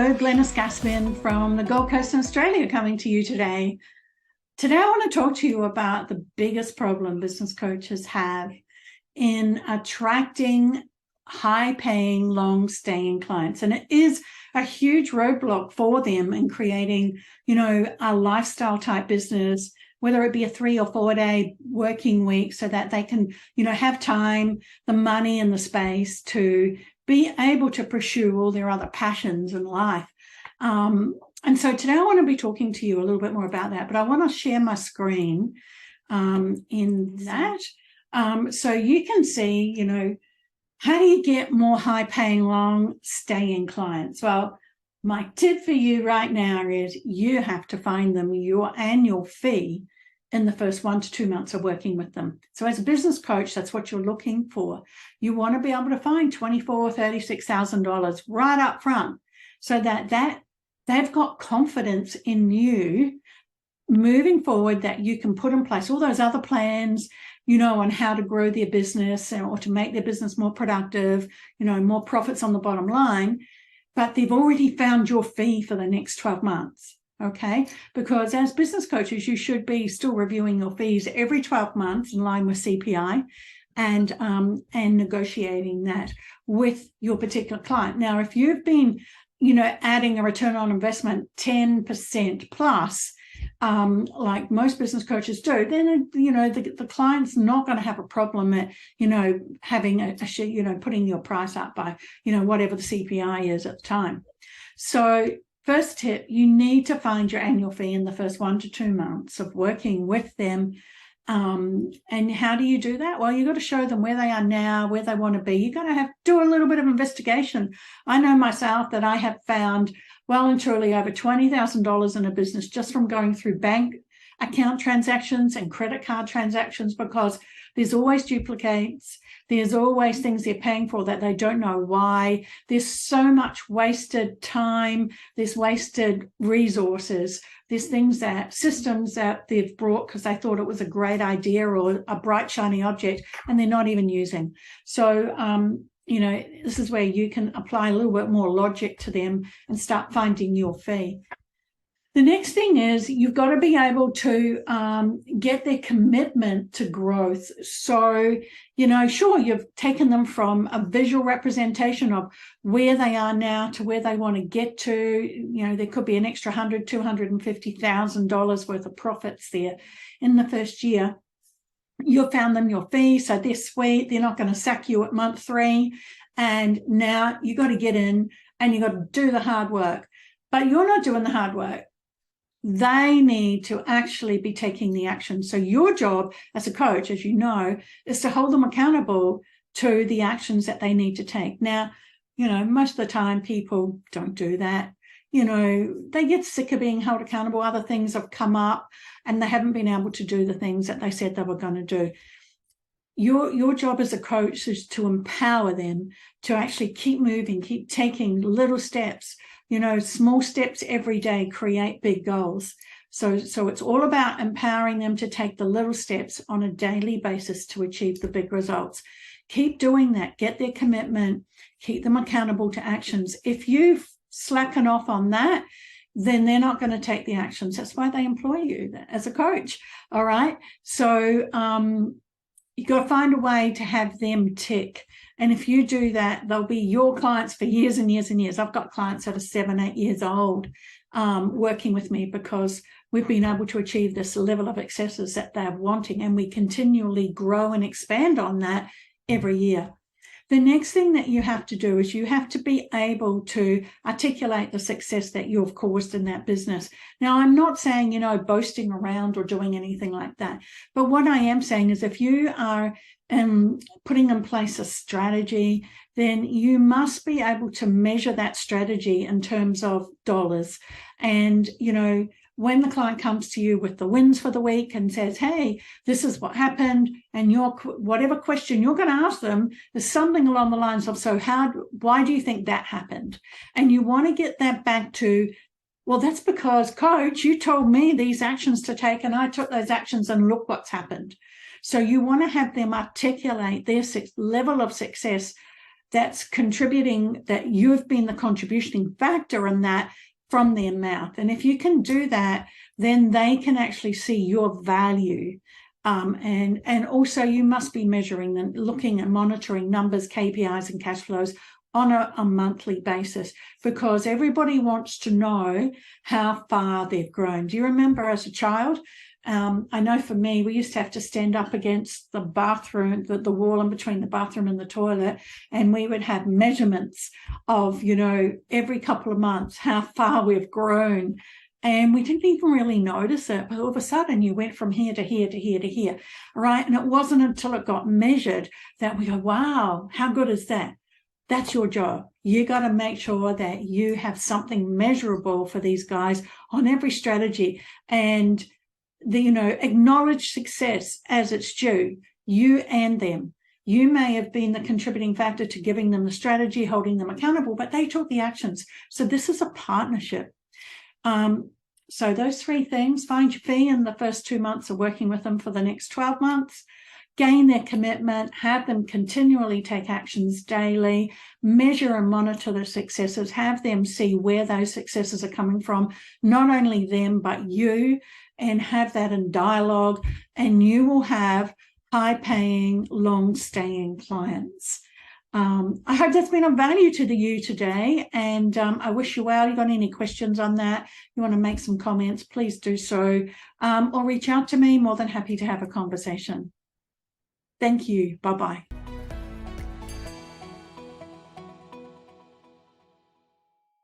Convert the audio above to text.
Hello, Glenis Gassmann from the Gold Coast in Australia coming to you today. Today I want to talk to you about the biggest problem business coaches have in attracting high-paying, long-staying clients. And it is a huge roadblock for them in creating, a lifestyle-type business, whether it be a 3 or 4 day working week, so that they can, have time, the money and the space to be able to pursue all their other passions in life. And so today I want to be talking to you a little bit more about that, but I want to share my screen in that. So you can see, how do you get more high-paying, long-staying clients? Well, my tip for you right now is you have to find them your annual fee in the first 1 to 2 months of working with them. So as a business coach, that's what you're looking for. You want to be able to find $24,000, $36,000 right up front, so that they've got confidence in you moving forward, that you can put in place all those other plans, on how to grow their business or to make their business more productive, more profits on the bottom line. But they've already found your fee for the next 12 months. Okay, because as business coaches, you should be still reviewing your fees every 12 months in line with CPI and negotiating that with your particular client. Now, if you've been, adding a return on investment 10% plus, like most business coaches do, then, the client's not going to have a problem at, having putting your price up by, whatever the CPI is at the time. So first tip, you need to find your annual fee in the first 1 to 2 months of working with them. And how do you do that? Well, you've got to show them where they are now, where they want to be. You've got to do a little bit of investigation. I know myself that I have found well and truly over $20,000 in a business just from going through bank account transactions and credit card transactions, because there's always duplicates. There's always things they're paying for that they don't know why. There's so much wasted time. There's wasted resources. There's systems that they've brought because they thought it was a great idea or a bright, shiny object, and they're not even using. So, this is where you can apply a little bit more logic to them and start finding your fee. The next thing is you've got to be able to get their commitment to growth. So, sure, you've taken them from a visual representation of where they are now to where they want to get to. There could be an extra $100,000, $250,000 worth of profits there in the first year. You've found them your fee, so they're sweet. They're not going to sack you at month 3. And now you've got to get in and you've got to do the hard work. But you're not doing the hard work. They need to actually be taking the action. So your job as a coach, as you know, is to hold them accountable to the actions that they need to take. Now, most of the time people don't do that. They get sick of being held accountable. Other things have come up and they haven't been able to do the things that they said they were going to do. Your job as a coach is to empower them to actually keep moving, keep taking little steps. Small steps every day create big goals. So it's all about empowering them to take the little steps on a daily basis to achieve the big results. Keep doing that. Get their commitment. Keep them accountable to actions. If you slacken off on that, then they're not going to take the actions. That's why they employ you as a coach. All right. So you've got to find a way to have them tick. And if you do that, they'll be your clients for years and years and years. I've got clients that are 7, 8 years old working with me because we've been able to achieve this level of successes that they're wanting. And we continually grow and expand on that every year. The next thing that you have to do is you have to be able to articulate the success that you've caused in that business. Now, I'm not saying, boasting around or doing anything like that. But what I am saying is if you are putting in place a strategy, then you must be able to measure that strategy in terms of dollars. And, when the client comes to you with the wins for the week and says, hey, this is what happened, and whatever question you're going to ask them is something along the lines of, so why do you think that happened? And you want to get that back to, well, that's because, coach, you told me these actions to take and I took those actions and look what's happened. So you want to have them articulate their level of success that's contributing, that you've been the contributing factor in that from their mouth. And if you can do that, then they can actually see your value. And also you must be measuring and looking and monitoring numbers, KPIs and cash flows on a monthly basis, because everybody wants to know how far they've grown. Do you remember as a child? I know for me, we used to have to stand up against the bathroom, the wall in between the bathroom and the toilet, and we would have measurements of, every couple of months, how far we've grown. And we didn't even really notice it, but all of a sudden you went from here to here to here to here, right? And it wasn't until it got measured that we go, wow, how good is that? That's your job. You got to make sure that you have something measurable for these guys on every strategy, and acknowledge success as it's due, you and them. You may have been the contributing factor to giving them the strategy, holding them accountable, but they took the actions. So this is a partnership. So those three things: find your fee in the first 2 months of working with them for the next 12 months, gain their commitment, have them continually take actions daily, measure and monitor their successes, have them see where those successes are coming from, not only them, but you, and have that in dialogue, and you will have high-paying, long-staying clients. I hope that's been of value to you today, and I wish you well. You got any questions on that? You want to make some comments, please do so, or reach out to me. More than happy to have a conversation. Thank you. Bye-bye.